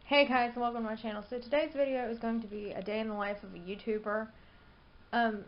Hey guys, welcome to my channel. So today's video is going to be a day in the life of a YouTuber. I've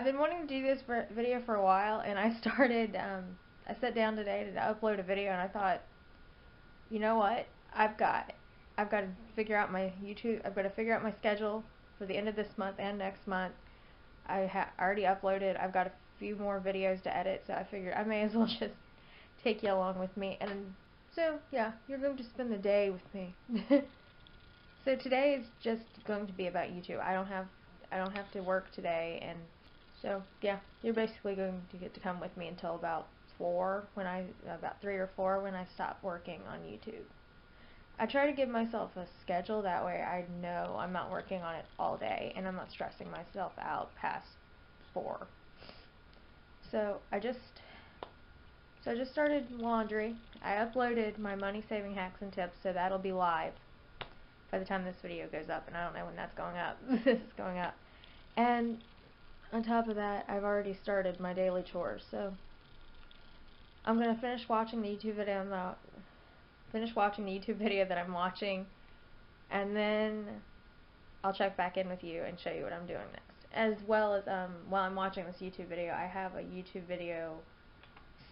been wanting to do this video for a while, and I sat down today to upload a video, and I thought, you know what? I've got to figure out my I've got to figure out my schedule for the end of this month and next month. I already uploaded. I've got a few more videos to edit, so I figured I may as well just take you along with me. And so, yeah, you're going to spend the day with me. So today is just going to be about YouTube. I don't have to work today, and so yeah, you're basically going to get to come with me until about 3 or 4 when I stop working on YouTube. I try to give myself a schedule, that way I know I'm not working on it all day and I'm not stressing myself out past 4. So I just started laundry. I uploaded my money saving hacks and tips, so that'll be live by the time this video goes up, and I don't know when that's going up. This is going up. And on top of that, I've already started my daily chores, so I'm gonna finish watching the YouTube video that I'm watching, and then I'll check back in with you and show you what I'm doing next. As well as while I'm watching this YouTube video, I have a YouTube video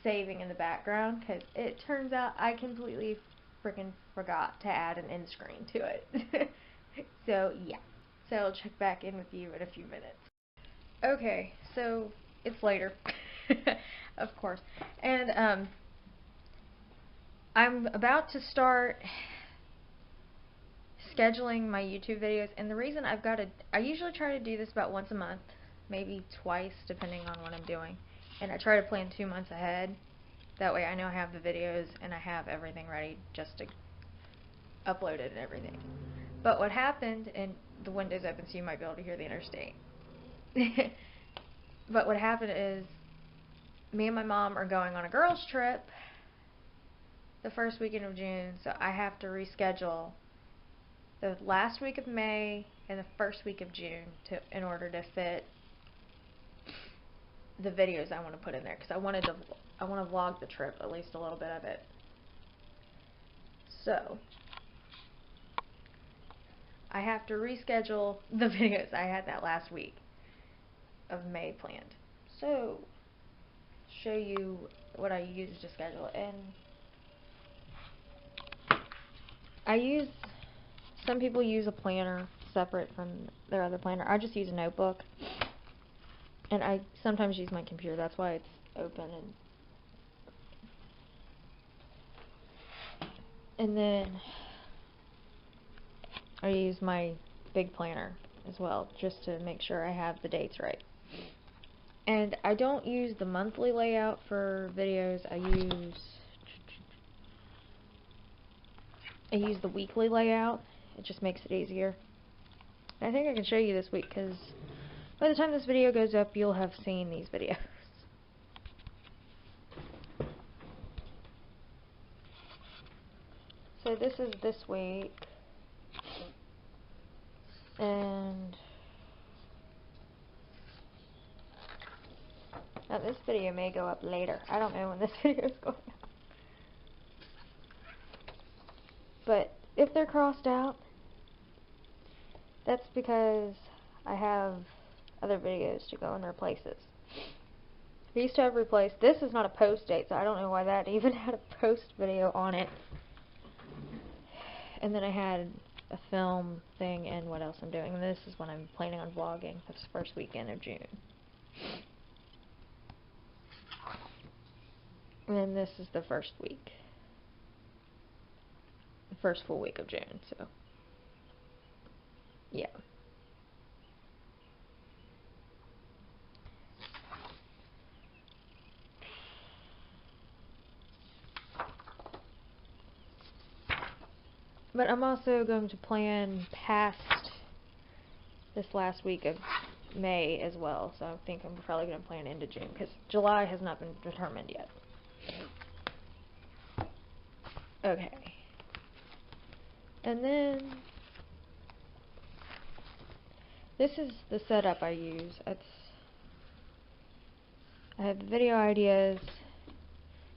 saving in the background, because it turns out I completely freaking forgot to add an end screen to it. So yeah, so I'll check back in with you in a few minutes. Okay, so it's later, of course, and I'm about to start scheduling my YouTube videos, and the reason I usually try to do this about once a month, maybe twice depending on what I'm doing, and I try to plan 2 months ahead. That way I know I have the videos and I have everything ready just to upload it and everything. But what happened, and the window's open so you might be able to hear the interstate. But what happened is, me and my mom are going on a girls trip the first weekend of June, so I have to reschedule the last week of May and the first week of June in order to fit the videos I want to put in there, because I want to vlog the trip, at least a little bit of it. So I have to reschedule the videos I had that last week of May planned. So show you what I use to schedule it. And some people use a planner separate from their other planner. I just use a notebook, and I sometimes use my computer. That's why it's open. And then I use my big planner as well, just to make sure I have the dates right. And I don't use the monthly layout for videos. I use the weekly layout. It just makes it easier. And I think I can show you this week, because by the time this video goes up, you'll have seen these videos. So this is this week, and now this video may go up later. I don't know when this video is going up. But if they're crossed out, that's because I have other videos to go in their places. These two I've replaced. This is not a post date, so I don't know why that even had a post video on it. And then I had a film thing and what else I'm doing. And this is when I'm planning on vlogging, this first weekend of June. And then this is the first week. The first full week of June, so yeah. But I'm also going to plan past this last week of May as well, so I think I'm probably going to plan into June, because July has not been determined yet. Okay. And then this is the setup I use. I have the video ideas,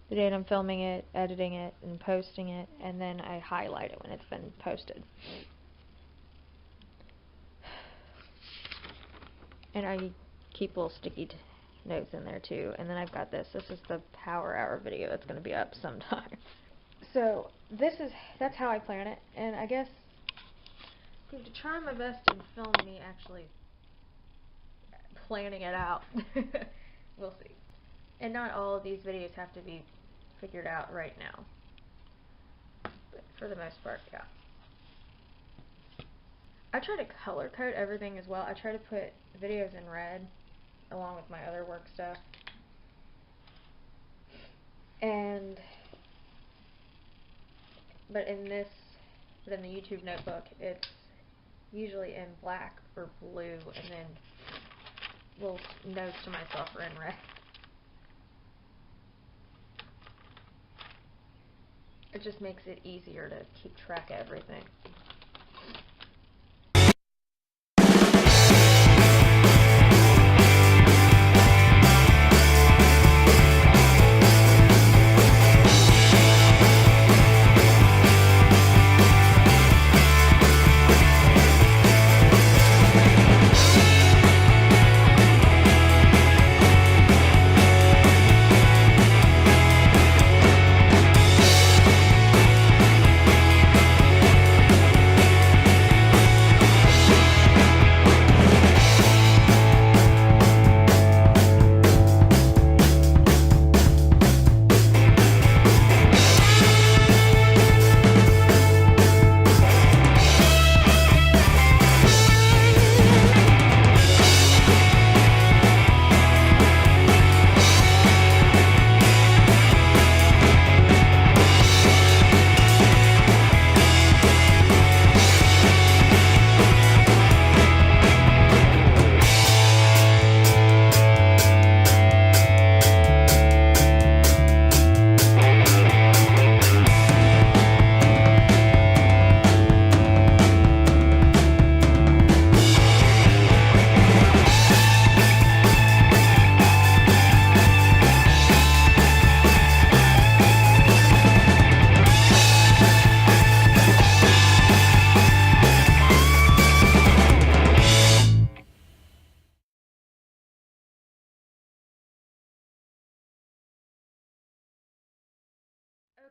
the day that I'm filming it, editing it, and posting it, and then I highlight it when it's been posted. And I keep little sticky notes in there too. And then I've got this. This is the Power Hour video that's going to be up sometime. So that's how I plan it. And I guess I'm going to try my best to film me actually planning it out. We'll see. And not all of these videos have to be figured out right now. But for the most part, yeah. I try to color code everything as well. I try to put videos in red along with my other work stuff. But in the YouTube notebook, it's usually in black or blue, and then little notes to myself are in red. It just makes it easier to keep track of everything.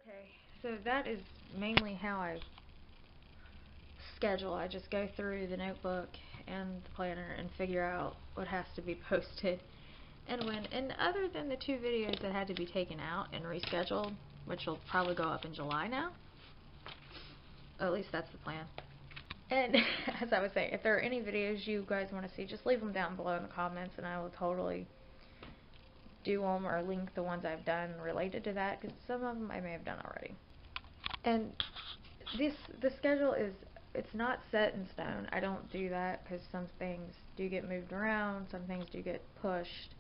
Okay, so that is mainly how I schedule. I just go through the notebook and the planner and figure out what has to be posted and when. And other than the 2 videos that had to be taken out and rescheduled, which will probably go up in July now, at least that's the plan. And as I was saying, if there are any videos you guys want to see, just leave them down below in the comments and I will totally do them or link the ones I've done related to that, because some of them I may have done already. And the schedule it's not set in stone. I don't do that because some things do get moved around, some things do get pushed.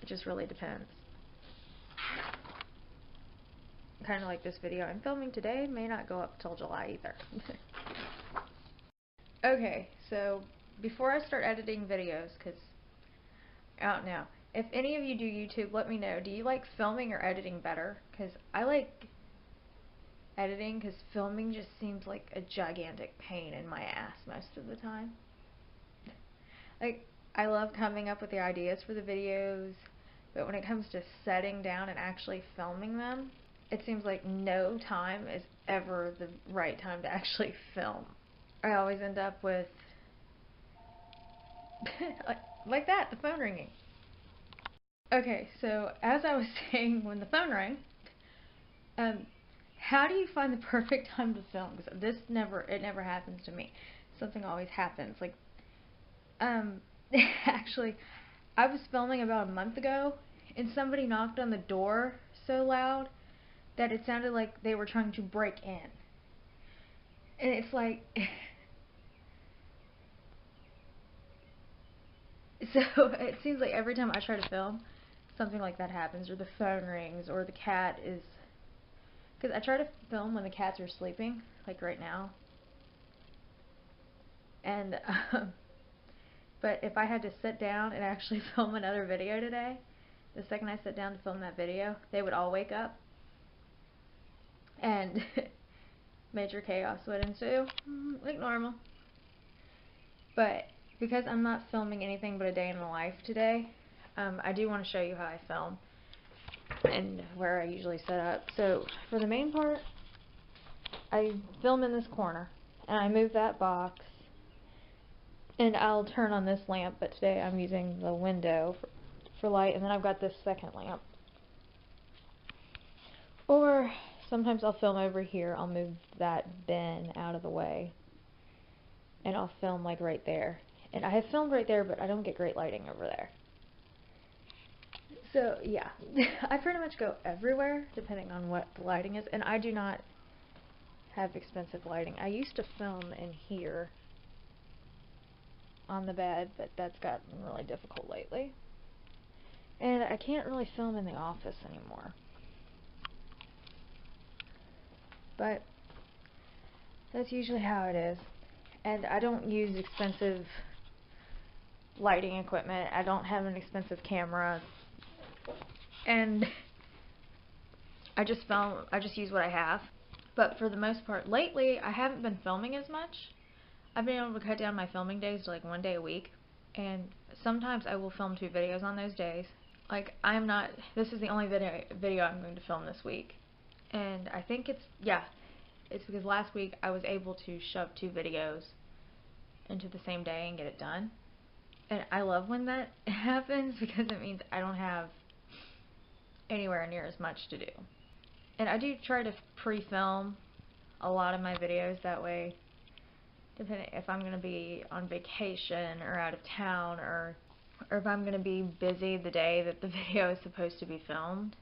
It just really depends. Kind of like this video I'm filming today may not go up till July either. Okay, so before I start editing videos, because I don't know, if any of you do YouTube, let me know. Do you like filming or editing better? Because I like editing, because filming just seems like a gigantic pain in my ass most of the time. Like, I love coming up with the ideas for the videos, but when it comes to setting down and actually filming them, it seems like no time is ever the right time to actually film. I always end up with like that, the phone ringing. Okay, so as I was saying when the phone rang, how do you find the perfect time to film? Because it never happens to me. Something always happens. Like, actually, I was filming about a month ago, and somebody knocked on the door so loud that it sounded like they were trying to break in. And it's like, so it seems like every time I try to film, something like that happens, or the phone rings, or the cat is, because I try to film when the cats are sleeping, like right now. And, but if I had to sit down and actually film another video today, the second I sat down to film that video, they would all wake up and major chaos would ensue, like normal. But because I'm not filming anything but a day in the life today, I do want to show you how I film and where I usually set up. So for the main part, I film in this corner and I move that box and I'll turn on this lamp, but today I'm using the window for light, and then I've got this second lamp. Or sometimes I'll film over here. I'll move that bin out of the way and I'll film like right there. And I have filmed right there, but I don't get great lighting over there. So yeah, I pretty much go everywhere depending on what the lighting is, and I do not have expensive lighting. I used to film in here on the bed, but that's gotten really difficult lately. And I can't really film in the office anymore. But that's usually how it is. And I don't use expensive lighting equipment. I don't have an expensive camera. And I just use what I have. But for the most part, lately, I haven't been filming as much. I've been able to cut down my filming days to like 1 day a week. And sometimes I will film 2 videos on those days. Like, this is the only video I'm going to film this week. And I think it's because last week I was able to shove 2 videos into the same day and get it done. And I love when that happens because it means I don't have anywhere near as much to do. And I do try to pre-film a lot of my videos, that way, depending if I'm going to be on vacation or out of town, or if I'm going to be busy the day that the video is supposed to be filmed,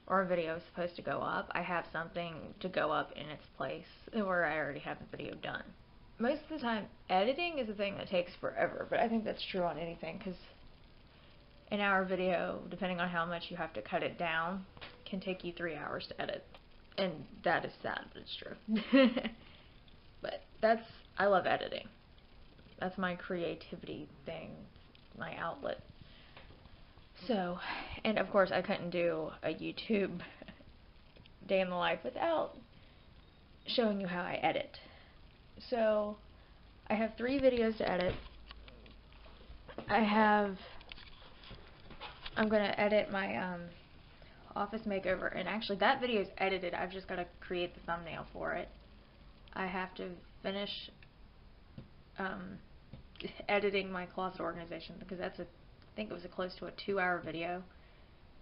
or a video is supposed to go up, I have something to go up in its place where I already have the video done. Most of the time, editing is a thing that takes forever, but I think that's true on anything, because an hour video, depending on how much you have to cut it down, can take you 3 hours to edit. And that is sad, but it's true. But I love editing. That's my creativity thing, my outlet. So, and of course I couldn't do a YouTube day in the life without showing you how I edit. So, I have 3 videos to edit. I'm going to edit my office makeover, and actually that video is edited. I've just got to create the thumbnail for it. I have to finish editing my closet organization, because I think it was close to a 2-hour video,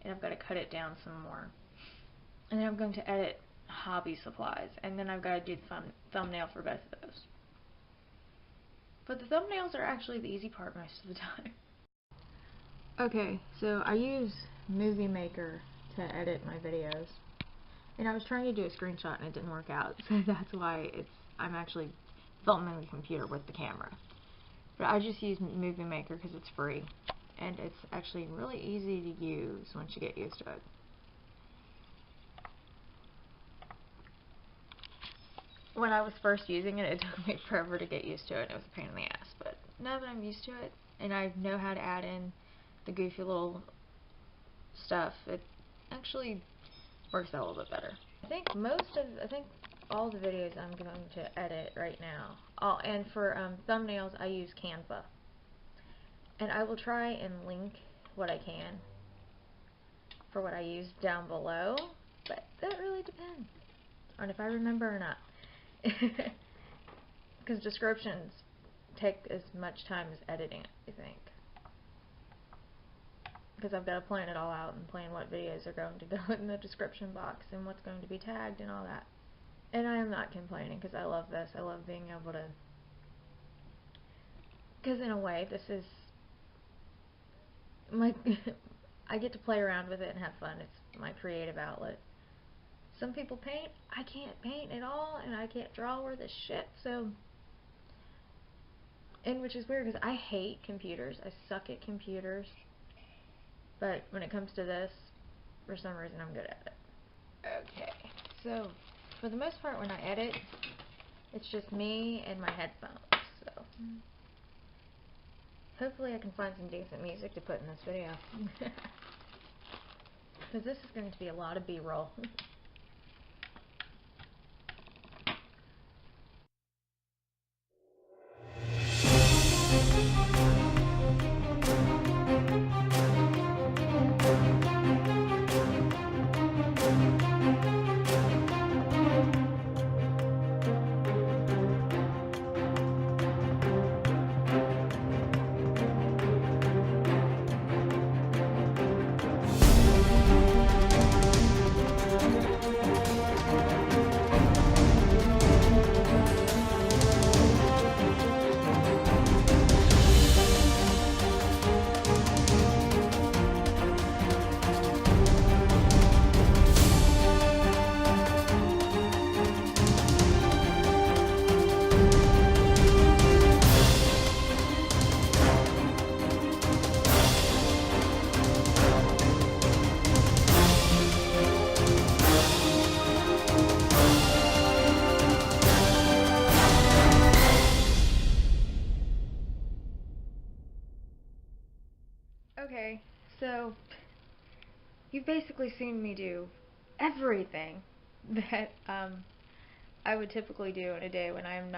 and I've got to cut it down some more. And then I'm going to edit hobby supplies, and then I've got to do the thumbnail for both of those. But the thumbnails are actually the easy part most of the time. Okay, so I use Movie Maker to edit my videos, and I was trying to do a screenshot and it didn't work out, so that's why I'm actually filming the computer with the camera. But I just use Movie Maker because it's free, and it's actually really easy to use once you get used to it. When I was first using it, it took me forever to get used to it, and it was a pain in the ass, but now that I'm used to it, and I know how to add in the goofy little stuff, it actually works out a little bit better. I think all the videos I'm going to edit right now, and for thumbnails I use Canva, and I will try and link what I can for what I use down below, but that really depends on if I remember or not, because descriptions take as much time as editing, I think. Because I've got to plan it all out and plan what videos are going to go in the description box and what's going to be tagged and all that. And I am not complaining, because I love this. I love being able to, because in a way this is my I get to play around with it and have fun. It's my creative outlet. Some people paint. I can't paint at all, and I can't draw worth a shit, so, and which is weird because I hate computers. I suck at computers. But when it comes to this, for some reason I'm good at it. Okay, so for the most part when I edit, it's just me and my headphones, so hopefully I can find some decent music to put in this video. because this is going to be a lot of B-roll. Okay, so you've basically seen me do everything that I would typically do in a day when I'm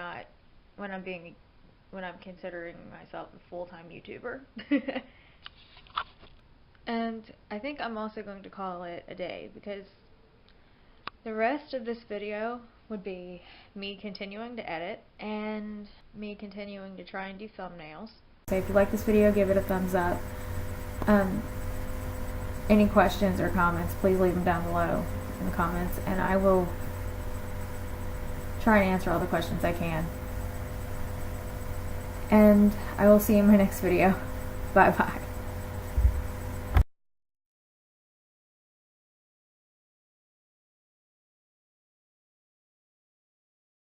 considering myself a full-time YouTuber. And I think I'm also going to call it a day, because the rest of this video would be me continuing to edit and me continuing to try and do thumbnails. So if you like this video, give it a thumbs up. Any questions or comments, please leave them down below in the comments, and I will try and answer all the questions I can. And I will see you in my next video. Bye bye.